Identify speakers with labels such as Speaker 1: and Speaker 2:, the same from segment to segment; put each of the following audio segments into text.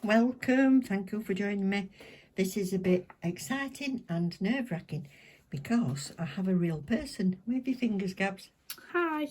Speaker 1: welcome. Thank you for joining me. This is a bit exciting and nerve-wracking because I have a real person. Wave your fingers, Gabs.
Speaker 2: Hi.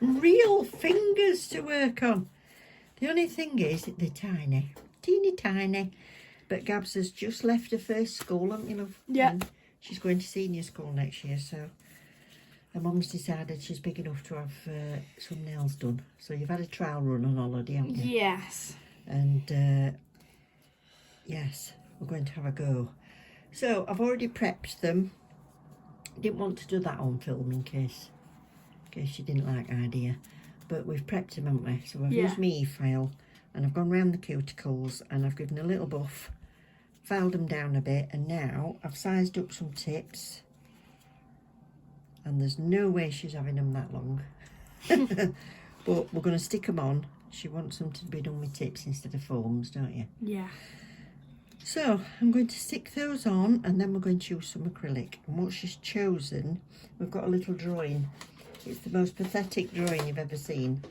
Speaker 1: Real fingers to work on. The only thing is they're tiny, teeny tiny. But Gabs has just left her first school, haven't you, love?
Speaker 2: Yeah.
Speaker 1: And she's going to senior school next year, so her mum's decided she's big enough to have some nails done. So you've had a trial run on holiday, haven't you?
Speaker 2: Yes.
Speaker 1: And yes, we're going to have a go. So I've already prepped them. Didn't want to do that on film in case you didn't like the idea. But we've prepped them, haven't we? So I've used my e-file and I've gone round the cuticles and I've given a little buff, filed them down a bit, and now I've sized up some tips. And there's no way she's having them that long. But we're going to stick them on. She wants them to be done with tips instead of foams, don't you?
Speaker 2: Yeah.
Speaker 1: So I'm going to stick those on and then we're going to use some acrylic. And what she's chosen, we've got a little drawing. It's the most pathetic drawing you've ever seen.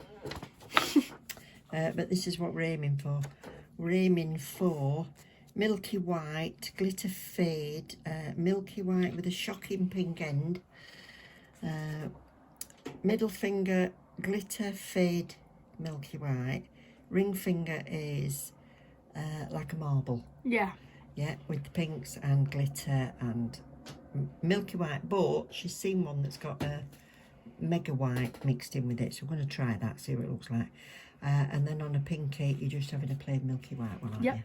Speaker 1: But this is what we're aiming for. We're aiming for milky white, glitter fade, milky white with a shocking pink end, middle finger, glitter fade, milky white. Ring finger is like a marble.
Speaker 2: Yeah.
Speaker 1: Yeah, with the pinks and glitter and milky white, but she's seen one that's got a mega white mixed in with it, so we're going to try that, see what it looks like. And then on a pinky, you're just having a plain milky white one, aren't you?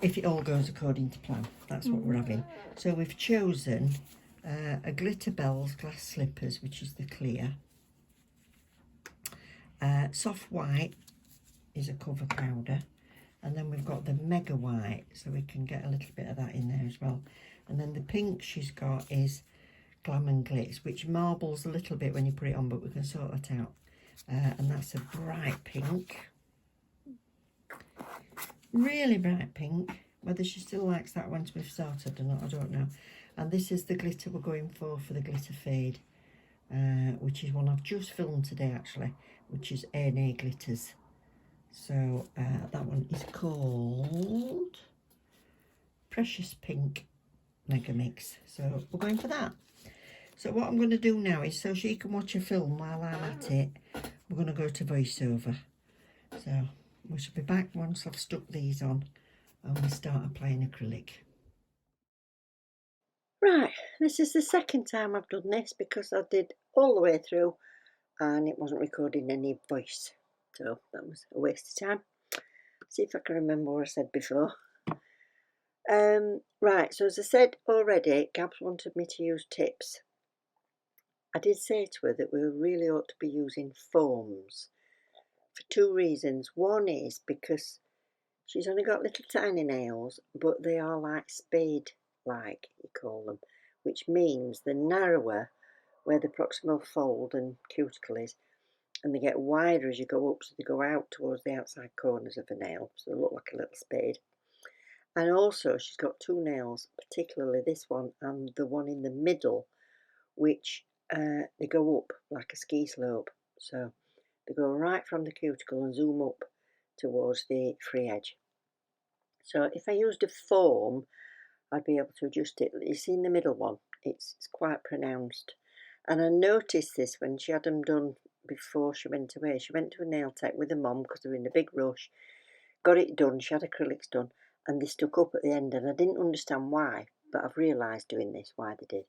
Speaker 1: If it all goes according to plan, that's what we're having. So we've chosen a Glitter Bells glass slippers, which is the clear. Soft white is a cover powder. And then we've got the mega white, so we can get a little bit of that in there as well. And then the pink she's got is GLAM and Glitz, which marbles a little bit when you put it on, but we can sort that out. And that's a bright pink. Really bright pink. Whether she still likes that once we've started or not, I don't know. And this is the glitter we're going for the glitter fade, which is one I've just filmed today actually, which is A&A Glitters. So that one is called Precious Pink Mega Mix. So we're going for that. So what I'm going to do now is, so she can watch a film while I'm at it, we're going to go to voiceover. So we shall be back once I've stuck these on and we start applying acrylic. Right, this is the second time I've done this because I did all the way through and it wasn't recording any voice. So that was a waste of time. See if I can remember what I said before. Right, so as I said already, Gabs wanted me to use tips. I did say to her that we really ought to be using foams for two reasons. One is because she's only got little tiny nails, but they are like spade-like, you call them, which means they're narrower where the proximal fold and cuticle is, and they get wider as you go up, so they go out towards the outside corners of the nail, so they look like a little spade. And also she's got two nails, particularly this one and the one in the middle, which they go up like a ski slope, so they go right from the cuticle and zoom up towards the free edge. So if I used a foam, I'd be able to adjust it. You see in the middle one, it's quite pronounced. And I noticed this when she had them done before she went away. She went to a nail tech with her mum because they were in a big rush, got it done, she had acrylics done, and they stuck up at the end, and I didn't understand why, but I've realised doing this why they did.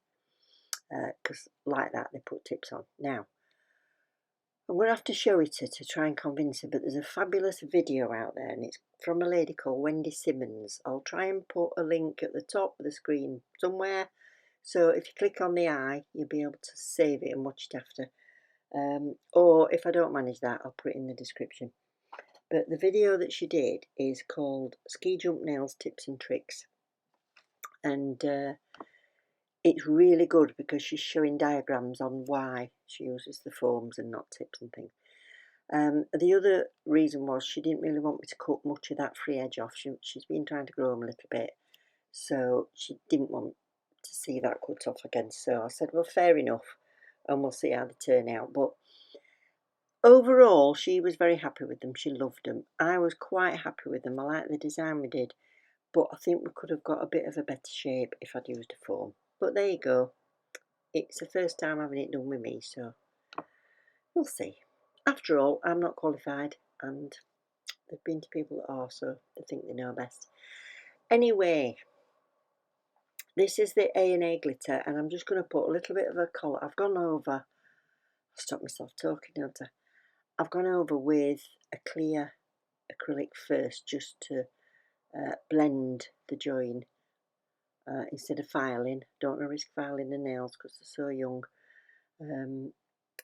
Speaker 1: Because like that they put tips on. Now I'm going to have to show it to try and convince her, but there's a fabulous video out there and it's from a lady called Wendy Simmons. I'll try and put a link at the top of the screen somewhere, so if you click on the eye you'll be able to save it and watch it after, or if I don't manage that I'll put it in the description. But the video that she did is called Ski Jump Nails Tips and Tricks, and it's really good because she's showing diagrams on why she uses the foams and not tips and things. The other reason was she didn't really want me to cut much of that free edge off. She's been trying to grow them a little bit, so she didn't want to see that cut off again. So I said, well, fair enough, and we'll see how they turn out. But overall, she was very happy with them. She loved them. I was quite happy with them. I like the design we did, but I think we could have got a bit of a better shape if I'd used a foam. But there you go. It's the first time having it done with me, so we'll see. After all, I'm not qualified, and they've been to people that are, so they think they know best. Anyway, this is the A&A glitter, and I'm just going to put a little bit of a colour. I've gone over, I'll stop myself talking, don't I? I've gone over with a clear acrylic first, just to blend the join instead of filing. Don't want to risk filing the nails because they're so young.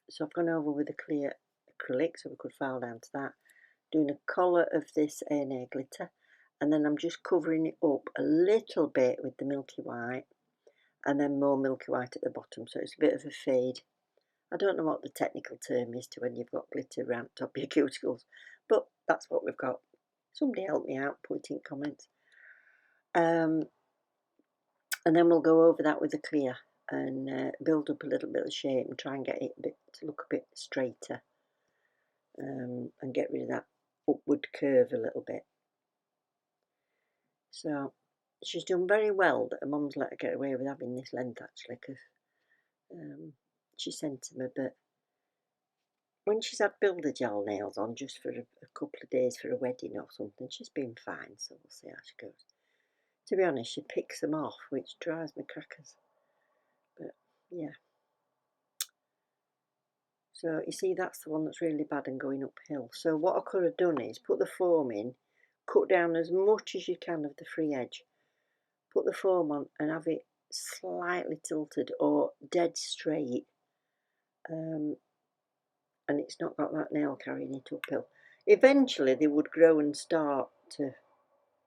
Speaker 1: So I've gone over with a clear acrylic, so we could file down to that. Doing a collar of this A&A glitter, and then I'm just covering it up a little bit with the milky white, and then more milky white at the bottom, so it's a bit of a fade. I don't know what the technical term is to when you've got glitter around top of your cuticles, but that's what we've got. Somebody help me out, put it in comments. And then we'll go over that with the clear and build up a little bit of shape and try and get it to look a bit straighter, and get rid of that upward curve a little bit. So she's done very well that her mum's let her get away with having this length, actually, because she sent them a bit. When she's had builder gel nails on just for a couple of days for a wedding or something, she's been fine, so we'll see how she goes. To be honest, she picks them off, which drives me crackers. But yeah. So you see, that's the one that's really bad and going uphill. So what I could have done is put the foam in, cut down as much as you can of the free edge, put the foam on and have it slightly tilted or dead straight, and it's not got that nail carrying it uphill. Eventually they would grow and start to,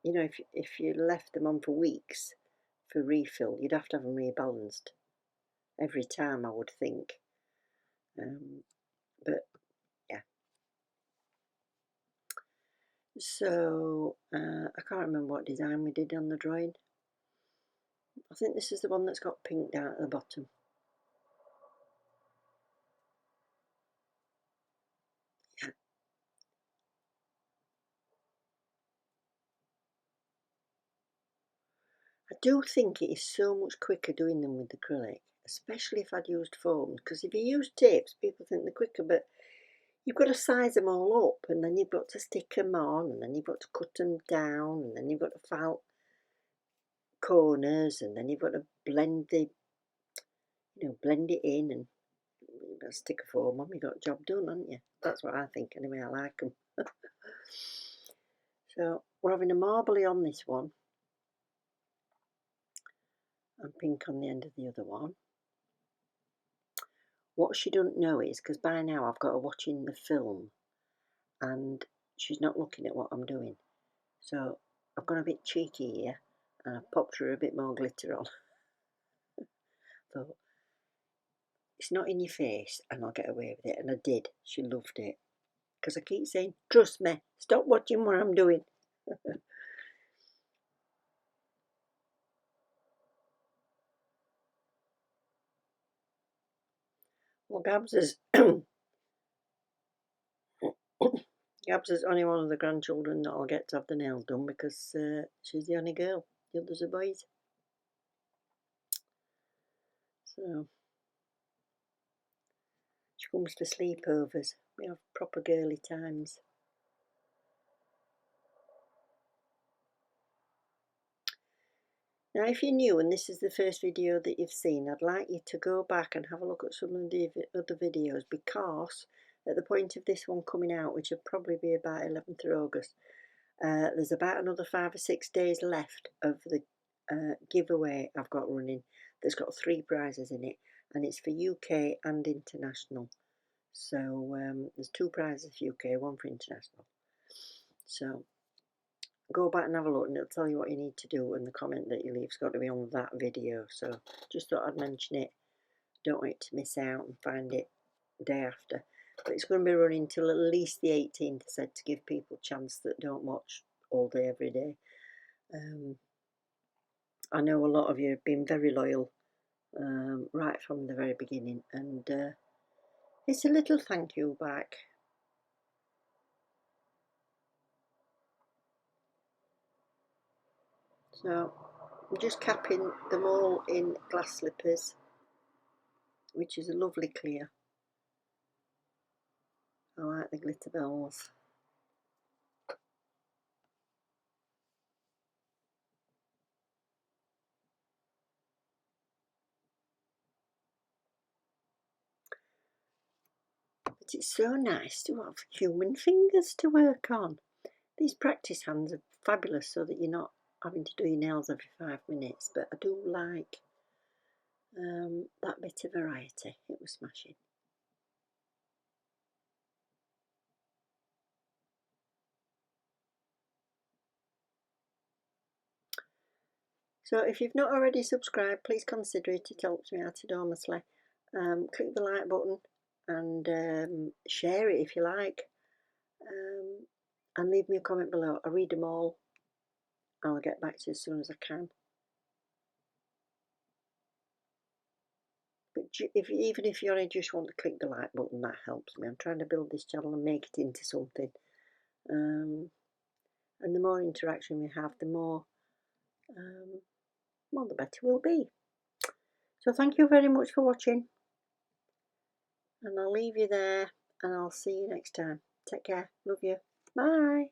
Speaker 1: you know, if you left them on for weeks for refill, you'd have to have them rebalanced every time, I would think. But yeah. So I can't remember what design we did on the drawing. I think this is the one that's got pink down at the bottom. Yeah. I do think it is so much quicker doing them with acrylic, especially if I'd used foam, because if you use tapes, people think they're quicker, but you've got to size them all up, and then you've got to stick them on, and then you've got to cut them down, and then you've got to file corners, and then you've got to blend blend it in, and you've got to stick a foam on. You've got a job done, haven't you? That's what I think anyway. I like them. So we're having a marbly on this one and pink on the end of the other one. What she doesn't know is, because by now I've got her watching the film and she's not looking at what I'm doing. So I've gone a bit cheeky here and I've popped her a bit more glitter on. So it's not in your face and I'll get away with it. And I did. She loved it. Because I keep saying, trust me, stop watching what I'm doing. Well, Gabs is only one of the grandchildren that I'll get to have the nails done because she's the only girl. The others are boys. So she comes to sleepovers. We have proper girly times. Now, if you're new and this is the first video that you've seen, I'd like you to go back and have a look at some of the other videos, because at the point of this one coming out, which will probably be about 11th of August, there's about another 5 or 6 days left of the giveaway I've got running. That's got 3 prizes in it, and it's for UK and international. So there's 2 prizes for UK, 1 for international. So go back and have a look and it'll tell you what you need to do, and the comment that you leave's got to be on that video. So just thought I'd mention it. Don't want it to miss out and find it the day after. But it's going to be running till at least the 18th, I said, to give people a chance that don't watch all day every day. I know a lot of you have been very loyal right from the very beginning, and it's a little thank you back. So I'm just capping them all in glass slippers, which is a lovely clear. I like the glitter bells. But it's so nice to have human fingers to work on. These practice hands are fabulous so that you're not having to do your nails every 5 minutes, but I do like that bit of variety. It was smashing. So if you've not already subscribed, please consider it. It helps me out enormously. Click the like button and share it if you like. And leave me a comment below. I read them all. I'll get back to you as soon as I can. But even if you only just want to click the like button, that helps me. I'm trying to build this channel and make it into something. And the more interaction we have, the more the better we'll be. So thank you very much for watching. And I'll leave you there and I'll see you next time. Take care. Love you. Bye.